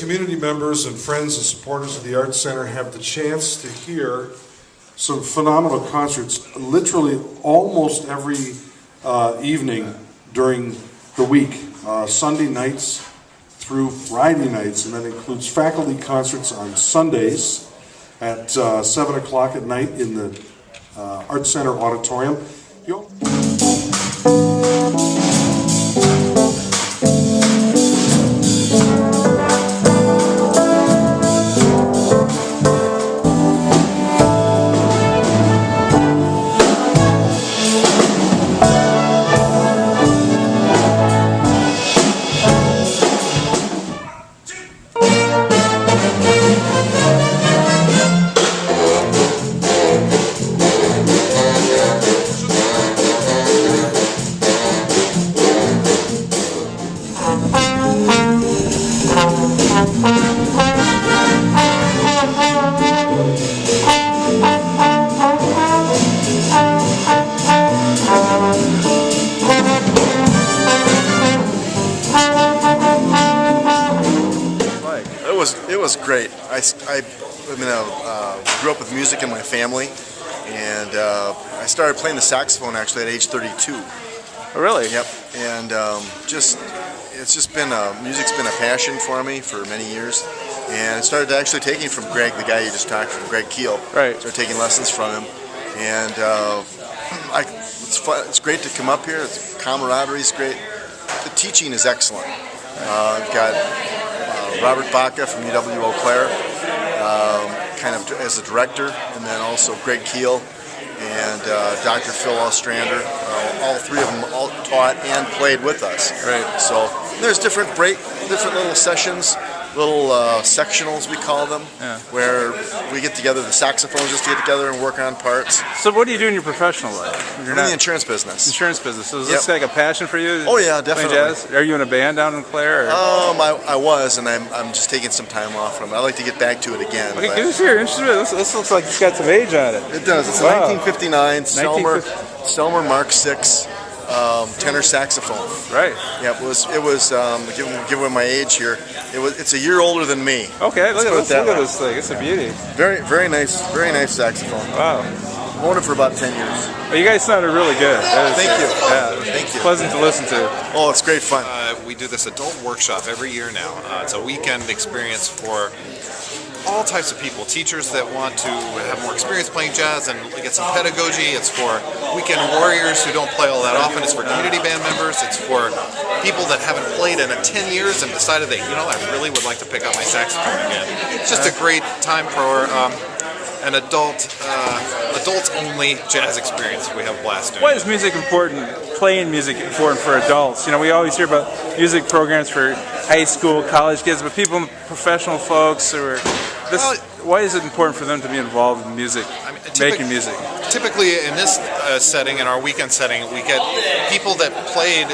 community members and friends and supporters of the Arts Center have the chance to hear some phenomenal concerts literally almost every evening during the week, Sunday nights through Friday nights, and that includes faculty concerts on Sundays at 7 o'clock at night in the Arts Center auditorium. It was great. I grew up with music in my family, and I started playing the saxophone actually at age 32. Oh, really? Yep. And it's just been music's been a passion for me for many years, and I started actually taking from Greg, the guy you just talked from, Greg Keel. Right. Started taking lessons from him, and it's fun. It's great to come up here. The camaraderie is great. The teaching is excellent. I've got Robert Baca from UW Eau Claire, kind of as a director, and then also Greg Keel and Dr. Phil Ostrander. All three of them all taught and played with us. Right. So there's different little sessions, little sectionals we call them, yeah, where we get together, the saxophones just get together and work on parts. So what do you do in your professional life? You're in the insurance business. Insurance business. So is this like a passion for you? Oh yeah, definitely. Jazz? Are you in a band down in Claire? Or? I was, and I'm just taking some time off from it. I'd like to get back to it again. Okay, give us your instrument. This looks like it's got some age on it. It does. It's a 1959 Selmer Mark VI tenor saxophone. Right. Yeah, it was give away my age here. It's a year older than me. Okay, look at this thing. It's a beauty. Very nice saxophone. Wow. I've owned it for about 10 years. Well, you guys sounded really good. Thank you. Yeah, thank you. Pleasant to listen to. Oh, it's great fun. We do this adult workshop every year now. It's a weekend experience for all types of people, teachers that want to have more experience playing jazz and get some pedagogy. It's for weekend warriors who don't play all that often. It's for community band members. It's for people that haven't played in 10 years and decided that, I really would like to pick up my saxophone again. It's just a great time for an adults-only jazz experience. We have a blast doing it. Why is music important, playing music important for adults? We always hear about music programs for high school, college kids, but people, professional folks, why is it important for them to be involved in music, making music? Typically in this setting, in our weekend setting, we get people that played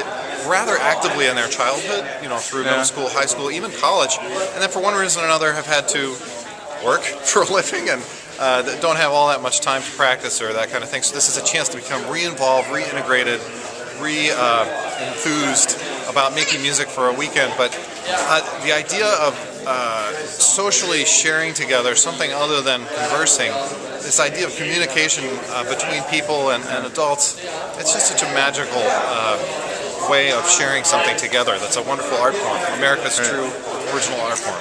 rather actively in their childhood, through middle school, high school, even college, and then for one reason or another have had to work for a living and don't have all that much time to practice or that kind of thing. So this is a chance to become re-involved, reintegrated, enthused about making music for a weekend. But the idea of socially sharing together something other than conversing, this idea of communication between people and adults, it's just such a magical way of sharing something together. That's a wonderful art form, America's true original art form.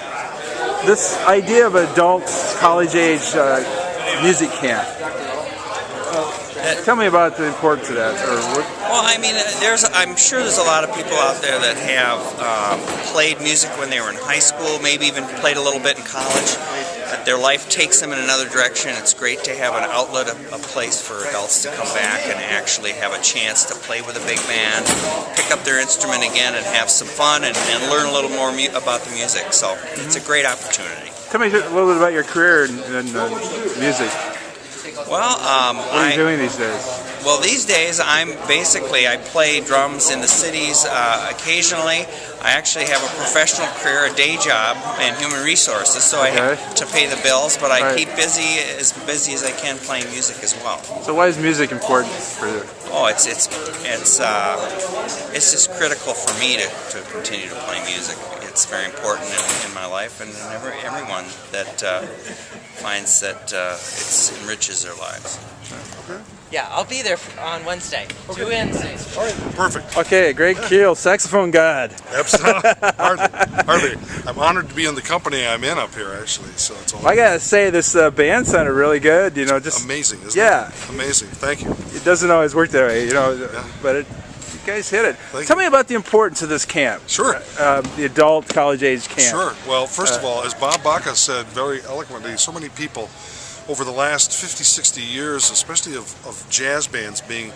This idea of adult, college-age music camp. Tell me about the importance of that. Well, I'm sure there's a lot of people out there that have played music when they were in high school, maybe even played a little bit in college. Their life takes them in another direction. It's great to have an outlet, a place for adults to come back and actually have a chance to play with a big band, pick up their instrument again and have some fun and learn a little more about the music. So it's a great opportunity. Tell me a little bit about your career in music. Well, what are you doing these days? Well, these days I play drums in the cities occasionally. I actually have a professional career, a day job in human resources, so I have to pay the bills, but I keep busy as I can playing music as well. So why is music important for you? Oh, it's just critical for me to continue to play music. it's very important in my life, and everyone that finds that it enriches their lives. Yeah, I'll be there on Wednesday. 2 Wednesdays. All right, perfect. Okay, Greg Keel, saxophone god. Absolutely. Hardly. I'm honored to be in the company I'm in up here, actually. So it's all I gotta say, this band sounded really good. You know, just amazing, isn't yeah. it? Amazing. Thank you. It doesn't always work that way, you know, but you guys hit it. Tell me about the importance of this camp. Sure. The adult college-age camp. Sure. Well, first of all, as Bob Baca said very eloquently, so many people over the last 50, 60 years, especially of jazz bands being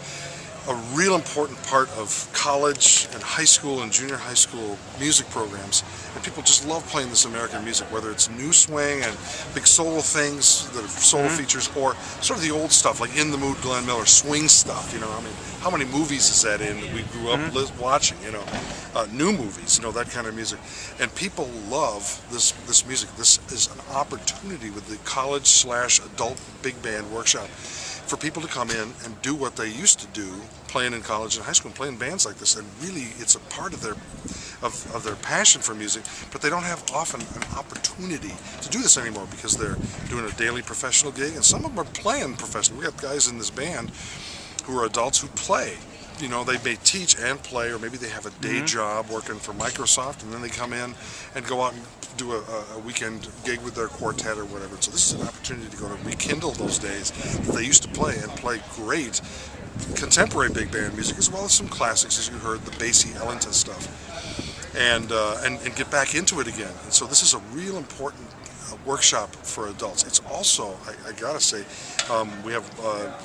a real important part of college and high school and junior high school music programs. And people just love playing this American music, whether it's new swing and big solo things that are solo features, or sort of the old stuff like In the Mood, Glenn Miller, swing stuff. You know, I mean, how many movies is that in that we grew up watching? You know, new movies, you know, that kind of music. And people love this music. This is an opportunity with the college/adult big band workshop for people to come in and do what they used to do, playing in college and high school, and playing bands like this. And really, it's a part of their passion for music, but they don't have often an opportunity to do this anymore because they're doing a daily professional gig, and some of them are playing professionally. We got guys in this band who are adults who play. You know, they may teach and play, or maybe they have a day job working for Microsoft, and then they come in and go out and do a weekend gig with their quartet or whatever. So this is an opportunity to go to rekindle those days that they used to play, and play great contemporary big band music, as well as some classics, as you heard, the Basie Ellington stuff, and get back into it again. And so this is a real important workshop for adults. It's also, I gotta say, we have,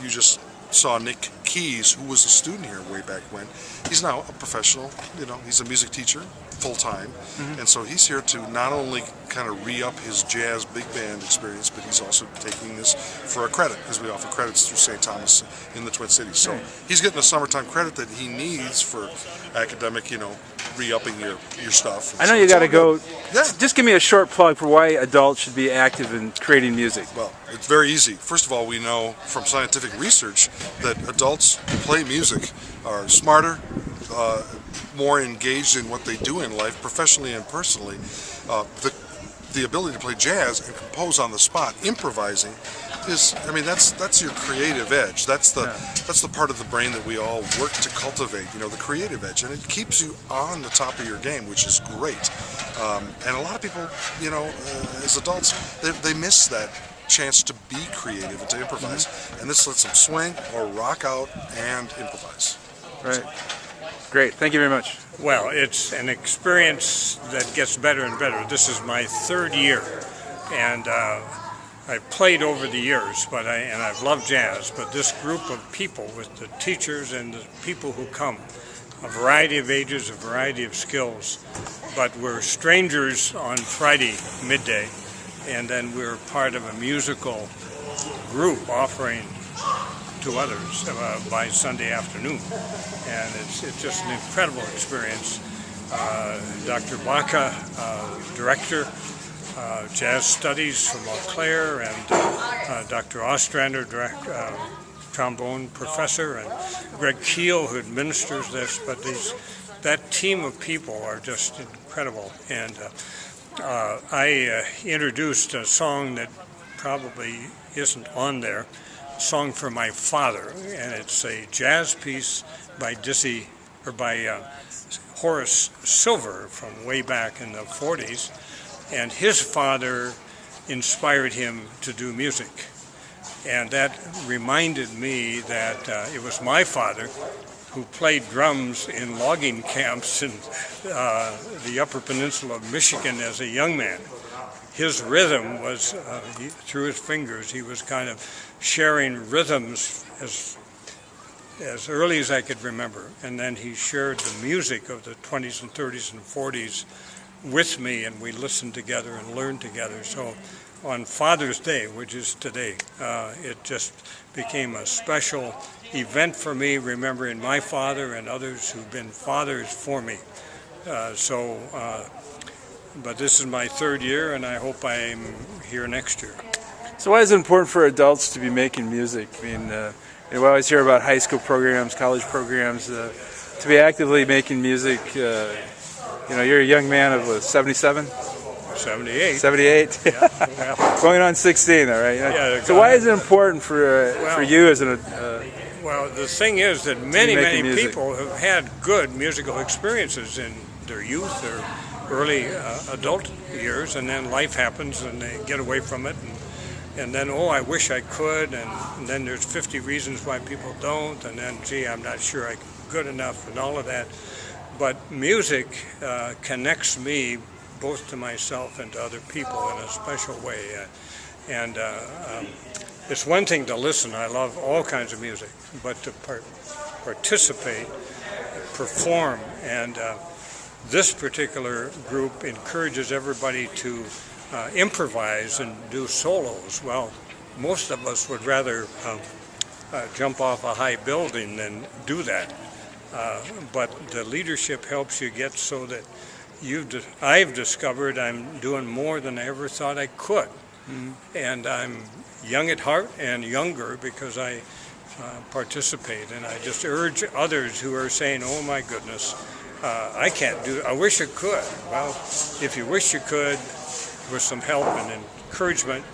you just saw Nick Keys, who was a student here way back when. He's now a professional, you know, he's a music teacher full-time, and so he's here to not only kind of re-up his jazz big band experience, but he's also taking this for a credit, because we offer credits through St. Thomas in the Twin Cities. So he's getting a summertime credit that he needs for academic, you know, re-upping your stuff. I know you got to go. Yeah. Just give me a short plug for why adults should be active in creating music. Well, it's very easy. First of all, we know from scientific research that adults who play music are smarter, more engaged in what they do in life, professionally and personally. The ability to play jazz and compose on the spot, improvising, is, I mean, that's your creative edge. That's the part of the brain that we all work to cultivate. You know, the creative edge, and it keeps you on the top of your game, which is great. And a lot of people, you know, as adults, they miss that chance to be creative and to improvise, and this lets them swing or rock out and improvise. Right. Great. Thank you very much. Well, it's an experience that gets better and better. This is my 3rd year, and I've played over the years, and I've loved jazz. But this group of people, with the teachers and the people who come, a variety of ages, a variety of skills, but we're strangers on Friday midday, and then we're part of a musical group offering to others by Sunday afternoon, and it's just an incredible experience. Dr. Baca, director, jazz studies from Eau Claire, and Dr. Ostrander, trombone professor, and Greg Keel, who administers this. But that team of people are just incredible. And I introduced a song that probably isn't on there, song for my father, and it's a jazz piece by Horace Silver from way back in the 40s, and his father inspired him to do music, and that reminded me that it was my father who played drums in logging camps in the Upper Peninsula of Michigan as a young man. His rhythm was, through his fingers, he was kind of sharing rhythms as early as I could remember. And then he shared the music of the 20s and 30s and 40s with me, and we listened together and learned together. So on Father's Day, which is today, it just became a special event for me, remembering my father and others who've been fathers for me. But this is my 3rd year, and I hope I'm here next year. So why is it important for adults to be making music? I mean, we always hear about high school programs, college programs. To be actively making music, You know, you're a young man of 77, 78. 78, Yeah. going on 16, all right. Yeah, So why is it important for Well- you as an Well, the thing is that many making music. people have had good musical experiences in their youth or early adult years, and then life happens and they get away from it, and then, oh, I wish I could, and then there's 50 reasons why people don't, and then, gee, I'm not sure I'm good enough, and all of that. But music connects me both to myself and to other people in a special way. It's one thing to listen. I love all kinds of music, but to participate, perform, and this particular group encourages everybody to improvise and do solos. Well, most of us would rather jump off a high building than do that. But the leadership helps you get so that I've discovered I'm doing more than I ever thought I could. And I'm young at heart and younger because I participate. And I just urge others who are saying, oh my goodness, I can't do it. I wish I could. Well, if you wish you could, with some help and encouragement,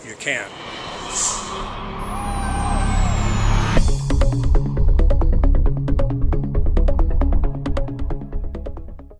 you can.